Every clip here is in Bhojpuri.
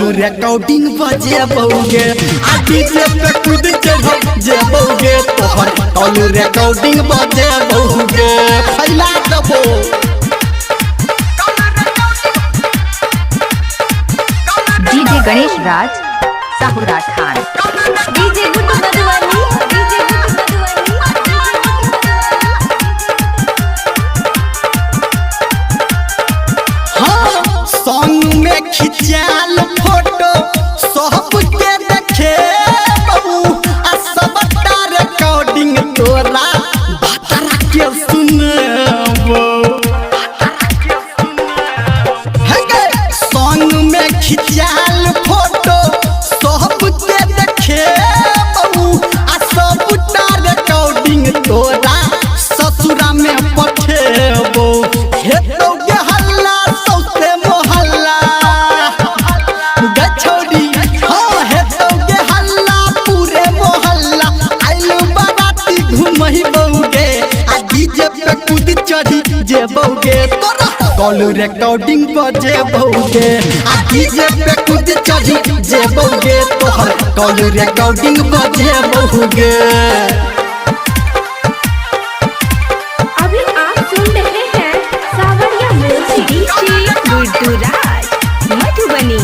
कॉल रिकॉर्डिंग बजेबोगे आ डीजे पे कूद चढ़ जेबोगे तोहर कॉल रिकॉर्डिंग बजेबोगे फैला देबो डीजे गणेश राज साहुरा खान डीजे गुड्डू मधुबनी डीजे गुड्डू हाँ सॉन्ग में खिंचाल फोटो सबके देखे बहू आ सबटा रिकॉर्डिंग तोरा बतरा के सुनबो सॉन्ग में खिंचाल फोटो सबके देखे बहू आ सबटा रिकॉर्डिंग तोरा ससुरा में पठेबो हेतौ के हल्ला सौसे मोहल्ला गछौड़ी हाँ हेतौ के हल्ला पूरे मोहल्ला आइलू बाराती घुमही बौगे आ डीजे पे कूद चढ़ी जेबोगे तोरा कॉल रिकॉर्डिंग बजेबोगे आ डीजे पे कूद चढ़ी जेबोगे तोहर कॉल रिकॉर्डिंग बजेबोगे अभी आप सुन रहे हैं सावरिया म्यूजिक डीजे गुड्डू राज मधुबनी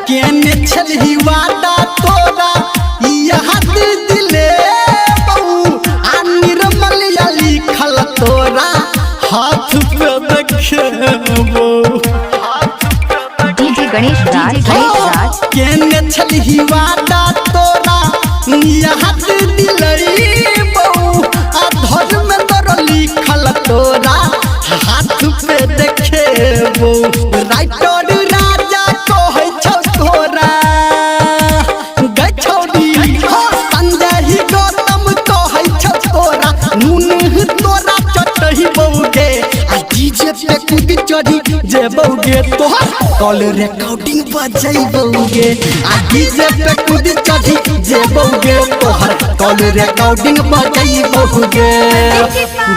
केने छलही वादा तोरा यहाँ दिले बहू आ निर्मल या लिखल तोरा हाथ पे देखेबो डीजे गणेश राज केने छलही वादा तोरा यहाँ दिले बहू आ धर्म में तोरा लिखल तोरा हाथ पे देखेबो राइटर राजा कहै छौ तोरा गछौड़ी हाँ संजय गौतम कहै छौ तोरा नून तोरा चटही बौगे आ डीजे पे कूद चढ़ी जेबोगे तोहर कॉल रिकॉर्डिंग बजेबोगे आ डीजे पे कूद चढ़ी जेबोगे तोहर कॉल रिकॉर्डिंग बजेबोगे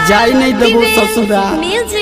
जाय नहीं देबो ससुरा म्यूजिक